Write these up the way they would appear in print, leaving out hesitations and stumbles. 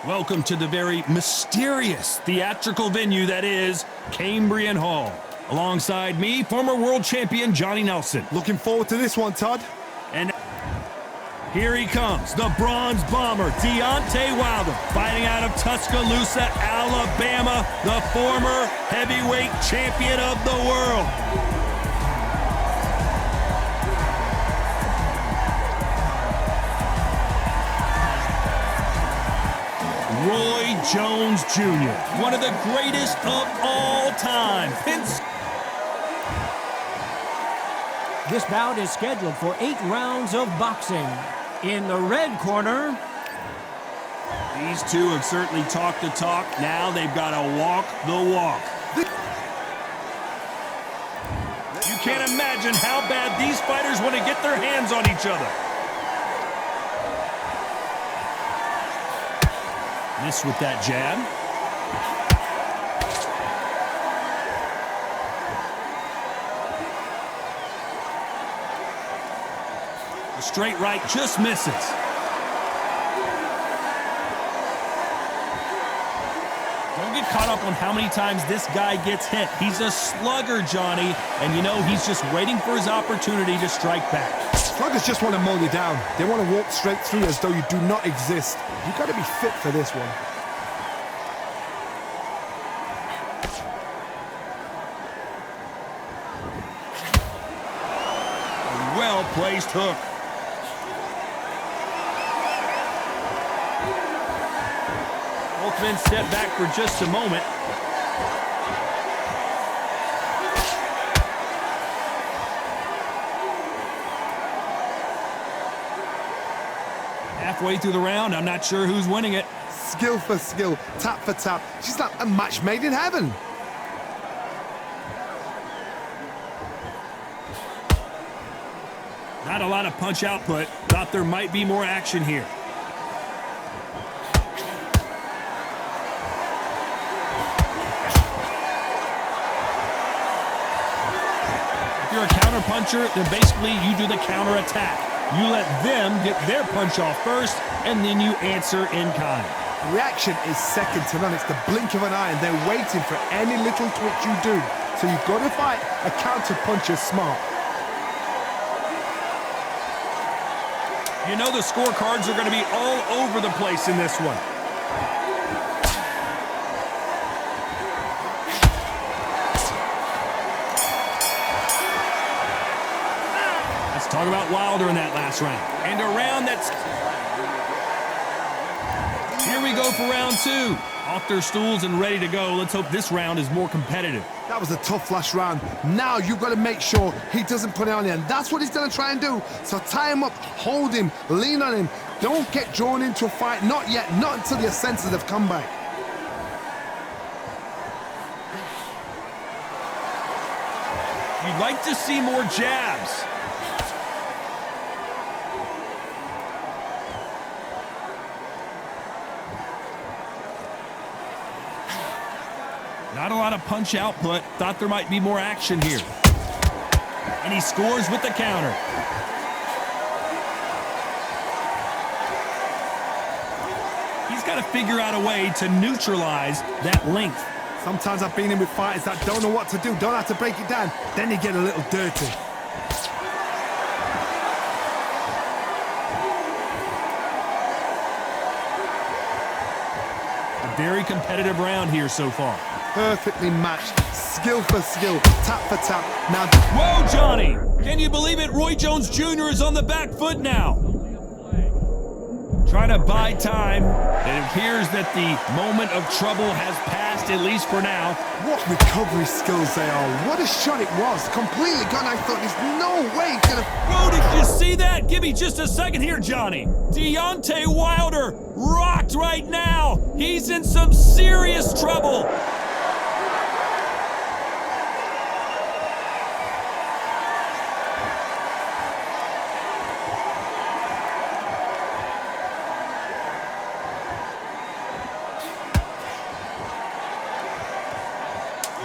Welcome to the very mysterious theatrical venue that is Cambrian Hall. Alongside me, former world champion Johnny Nelson. Looking forward to this one, Todd. And here he comes, the bronze bomber, Deontay Wilder, fighting out of Tuscaloosa, Alabama, the former heavyweight champion of the world. Roy Jones Jr., one of the greatest of all time. This bout is scheduled for 8 rounds of boxing. In the red corner, these two have certainly talked the talk. Now they've got to walk the walk. You can't imagine how bad these fighters want to get their hands on each other. Miss with that jab. The straight right just misses. Don't get caught up on how many times this guy gets hit. He's a slugger, Johnny, and you know he's just waiting for his opportunity to strike back. Sluggers just want to mow you down. They want to walk straight through as though you do not exist. You've got to be fit for this one. A well-placed hook. Both men step back for just a moment. Halfway through the round, I'm not sure who's winning it. Skill for skill, tap for tap. She's like a match made in heaven. Not a lot of punch output. Thought there might be more action here. If you're a counter puncher, then basically you do the counter attack. You let them get their punch off first, and then you answer in kind. Reaction is second to none. It's the blink of an eye, and they're waiting for any little twitch you do. So you've got to fight a counter puncher smart. You know the scorecards are going to be all over the place in this one. Let's talk about Wilder in that last round. And a round that's... Here we go for round 2. Off their stools and ready to go. Let's hope this round is more competitive. That was a tough last round. Now you've got to make sure he doesn't put it on you, and that's what he's going to try and do. So tie him up, hold him, lean on him. Don't get drawn into a fight. Not yet. Not until your senses have come back. You'd like to see more jabs. Not a lot of punch output. Thought there might be more action here. And he scores with the counter. He's got to figure out a way to neutralize that length. Sometimes I've been in with fighters that don't know what to do, don't have to break it down. Then you get a little dirty. A very competitive round here so far. Perfectly matched, skill for skill, tap for tap. Now, whoa, Johnny! Can you believe it? Roy Jones Jr. is on the back foot now. Trying to buy time. It appears that the moment of trouble has passed, at least for now. What recovery skills they are. What a shot it was. Completely gone. I thought there's no way he's gonna... Whoa, did you see that? Give me just a second here, Johnny. Deontay Wilder rocked right now. He's in some serious trouble.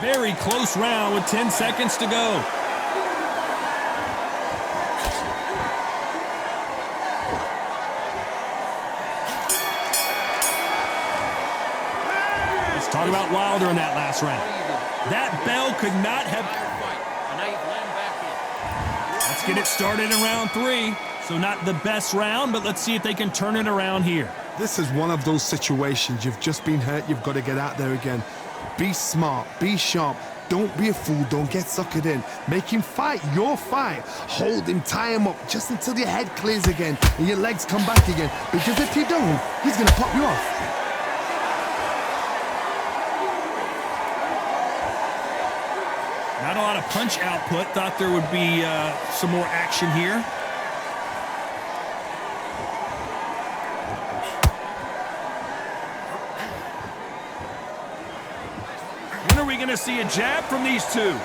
Very close round with 10 seconds to go. about Wilder in that last round. That bell could not have... Let's get it started in round 3. So not the best round, but let's see if they can turn it around here. This is one of those situations. You've just been hurt. You've got to get out there again. Be smart. Be sharp. Don't be a fool. Don't get suckered in. Make him fight your fight. Hold him, tie him up just until your head clears again and your legs come back again. Because if you don't, he's going to pop you off. Not a lot of punch output. Thought there would be some more action here. When are we going to see a jab from these two?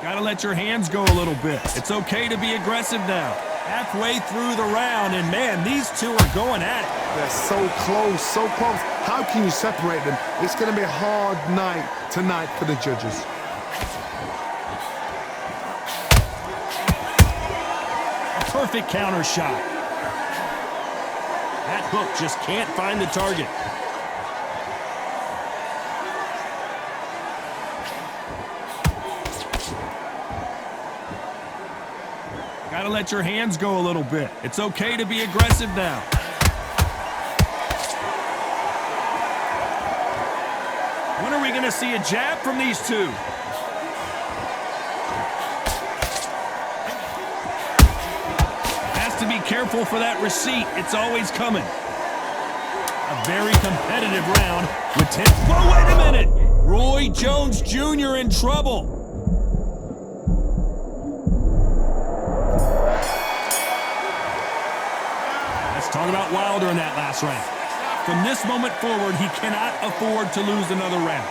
Gotta let your hands go a little bit. It's okay to be aggressive now. Halfway through the round, and man, these two are going at it. They're so close, so close. How can you separate them? It's going to be a hard night tonight for the judges. A perfect counter shot. That hook just can't find the target. Gotta let your hands go a little bit. It's okay to be aggressive now. When are we gonna see a jab from these two? Has to be careful for that receipt. It's always coming. A very competitive round with 10. Whoa, wait a minute! Roy Jones Jr. in trouble. Talk about Wilder in that last round. From this moment forward, he cannot afford to lose another round.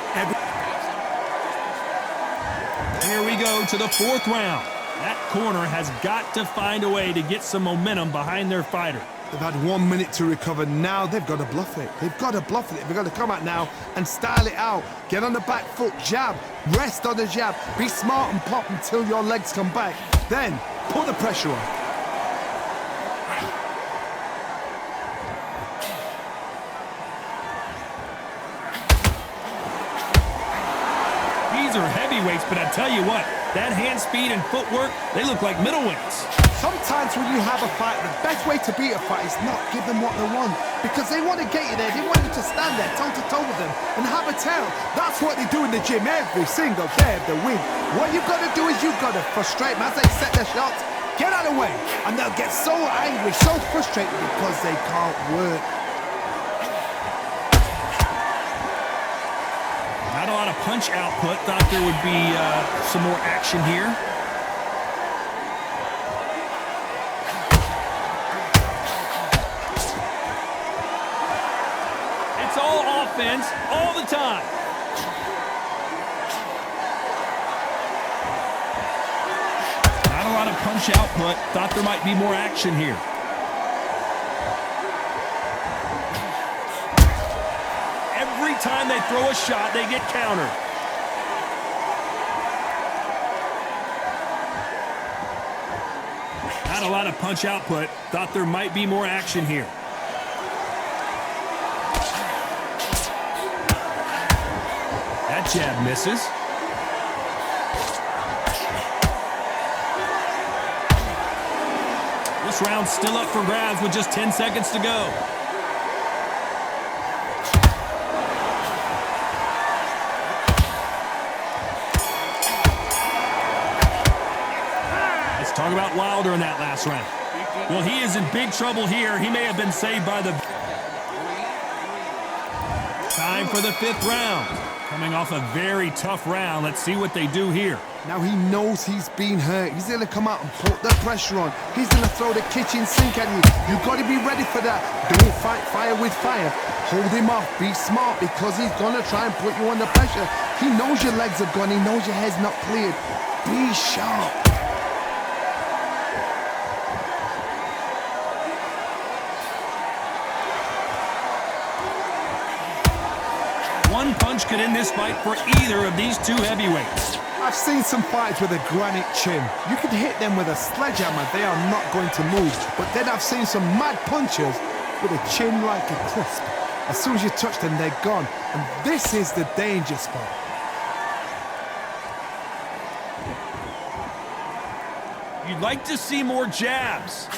Here we go to the 4th round. That corner has got to find a way to get some momentum behind their fighter. They've had 1 minute to recover. Now they've got to bluff it. They've got to bluff it. They've got to come out now and style it out. Get on the back foot, jab, rest on the jab. Be smart and pop until your legs come back. Then put the pressure on. Are heavyweights, but I tell you what, that hand speed and footwork, they look like middleweights. Sometimes when you have a fight, the best way to beat a fight is not give them what they want, because they want to get you there. They want you to stand there toe-to-toe with them and have a tell. That's what they do in the gym every single day of the week. What you've got to do is you've got to frustrate them as they set their shots. Get out of the way, and they'll get so angry, so frustrated because they can't work. Not a lot of punch output. Thought there would be some more action here. It's all offense all the time. Not a lot of punch output. Thought there might be more action here. Every time they throw a shot, they get countered. Not a lot of punch output. Thought there might be more action here. That jab misses. This round's still up for grabs with just 10 seconds to go. Talk about Wilder in that last round. Well, he is in big trouble here. He may have been saved by the... Time for the 5th round. Coming off a very tough round. Let's see what they do here. Now he knows he's been hurt. He's going to come out and put the pressure on. He's going to throw the kitchen sink at you. You've got to be ready for that. Don't fight fire with fire. Hold him off. Be smart, because he's going to try and put you under pressure. He knows your legs are gone. He knows your head's not cleared. Be sharp. One punch punch could end this fight for either of these two heavyweights. I've seen some fights with a granite chin. You could hit them with a sledgehammer, they are not going to move. But then I've seen some mad punchers with a chin like a crisp. As soon as you touch them, they're gone. And this is the danger spot. You'd like to see more jabs.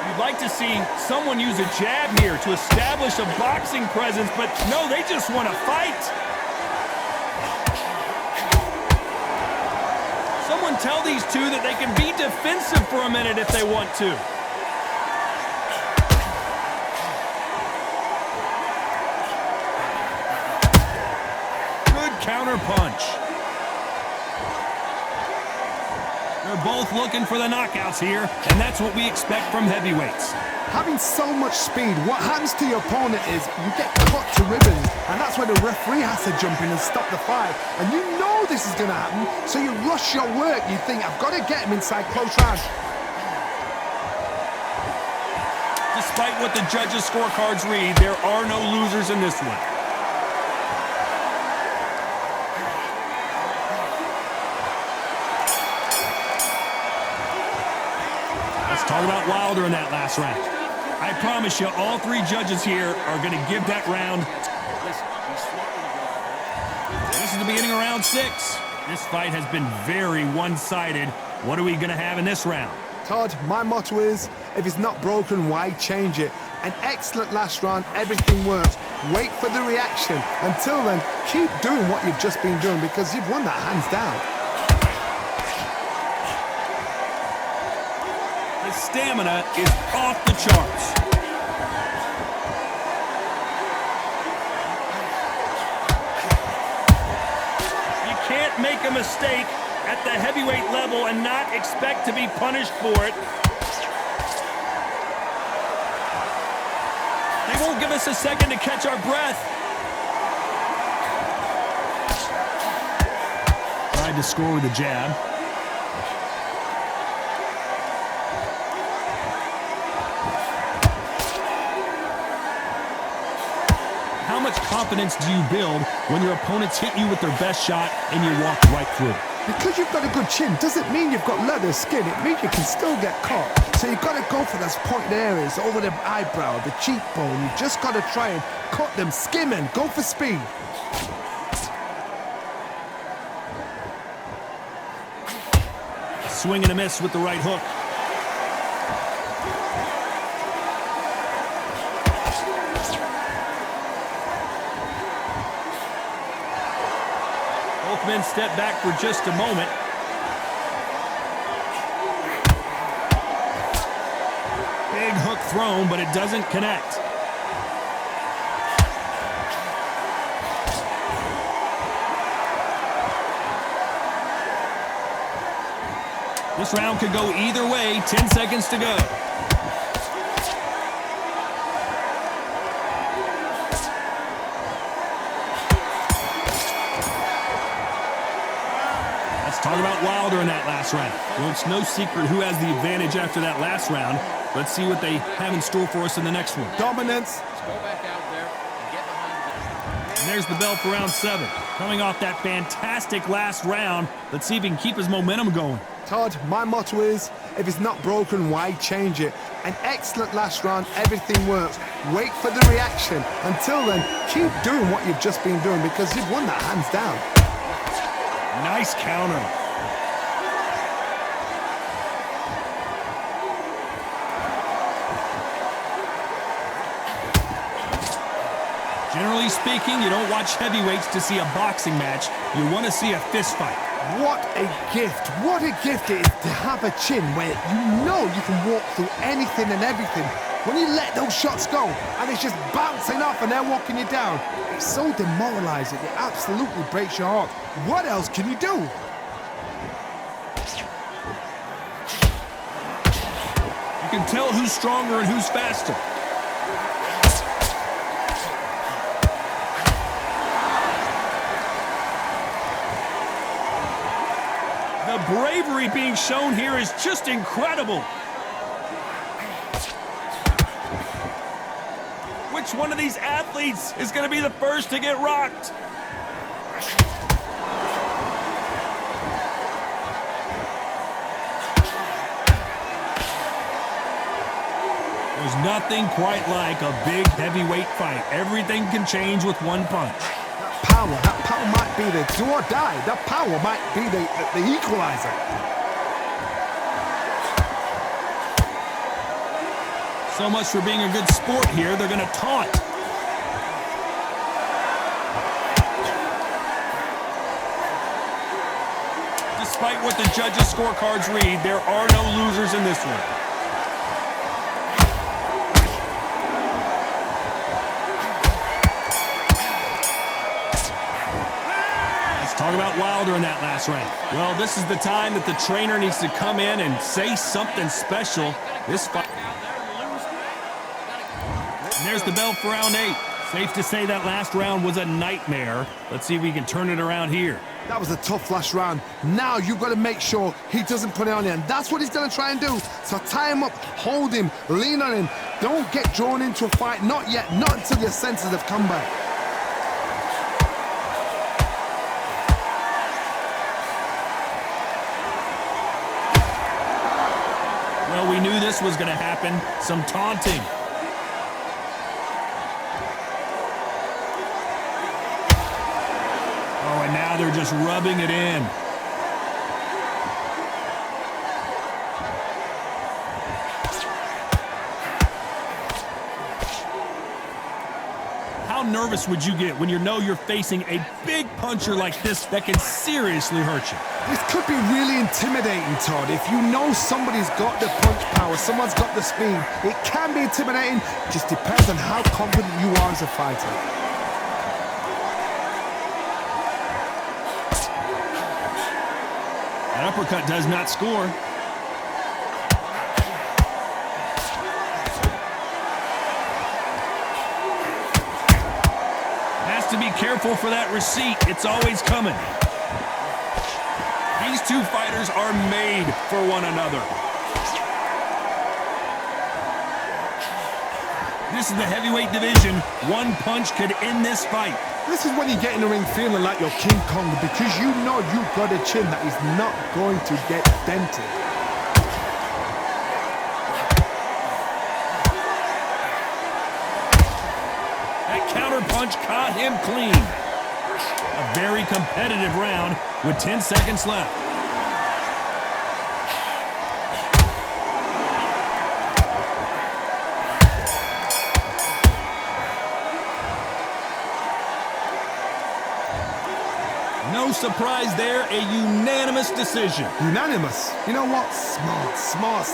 You'd like to see someone use a jab here to establish a boxing presence, but no, they just want to fight. Someone tell these two that they can be defensive for a minute if they want to. Counter punch. They're both looking for the knockouts here, and that's what we expect from heavyweights. Having so much speed, what happens to your opponent is you get cut to ribbons, and that's where the referee has to jump in and stop the fight. And you know this is going to happen, so you rush your work. You think, I've got to get him inside close range. Despite what the judges' scorecards read, there are no losers in this one. Talk about Wilder in that last round. I promise you, all three judges here are going to give that round. This is the beginning of round 6. This fight has been very one-sided. What are we going to have in this round? Todd, my motto is, if it's not broken, why change it? An excellent last round, everything works. Wait for the reaction. Until then, keep doing what you've just been doing because you've won that hands down. Stamina is off the charts. You can't make a mistake at the heavyweight level and not expect to be punished for it. They won't give us a second to catch our breath. Tried to score with a jab. How much confidence do you build when your opponents hit you with their best shot and you walk right through? Because you've got a good chin doesn't mean you've got leather skin. It means you can still get caught. So you've got to go for those pointed areas, over the eyebrow, the cheekbone. You've just got to try and cut them, skim and go for speed. Swing and a miss with the right hook. Both men step back for just a moment. Big hook thrown, but it doesn't connect. This round could go either way. 10 seconds to go. Talk about Wilder in that last round. Well, it's no secret who has the advantage after that last round. Let's see what they have in store for us in the next one. Dominance. Go back out there and get behind the... And there's the bell for round 7. Coming off that fantastic last round, let's see if he can keep his momentum going. Todd, my motto is, if it's not broken, why change it? An excellent last round, everything works. Wait for the reaction. Until then, keep doing what you've just been doing because you've won that hands down. Nice counter. Generally speaking, you don't watch heavyweights to see a boxing match. You want to see a fist fight. What a gift. What a gift it is to have a chin where you know you can walk through anything and everything. When you let those shots go and it's just bouncing off and they're walking you down, it's so demoralizing. It absolutely breaks your heart. What else can you do? You can tell who's stronger and who's faster. The bravery being shown here is just incredible. Which one of these athletes is going to be the first to get rocked? There's nothing quite like a big heavyweight fight. Everything can change with one punch. That power might be the do or die. That power might be the equalizer. So much for being a good sport here. They're going to taunt. Despite what the judges' scorecards read, there are no losers in this one. Talk about Wilder in that last round. Well, this is the time that the trainer needs to come in and say something special. This fight. And there's the bell for round 8. Safe to say that last round was a nightmare. Let's see if we can turn it around here. That was a tough last round. Now you've got to make sure he doesn't put it on you, and that's what he's going to try and do. So tie him up, hold him, lean on him. Don't get drawn into a fight. Not yet. Not until your senses have come back. Well, we knew this was going to happen. Some taunting. Oh, and now they're just rubbing it in. How nervous would you get when you know you're facing a big puncher like this that can seriously hurt you? This could be really intimidating, Todd. If you know somebody's got the punch power, someone's got the speed, it can be intimidating. It just depends on how confident you are as a fighter. That uppercut does not score. Has to be careful for that receipt. It's always coming. These two fighters are made for one another. This is the heavyweight division. One punch could end this fight. This is when you get in the ring feeling like you're King Kong, because you know you've got a chin that is not going to get dented. That counter punch caught him clean. A very competitive round with 10 seconds left. No surprise there, a unanimous decision. Unanimous? You know what? Smart.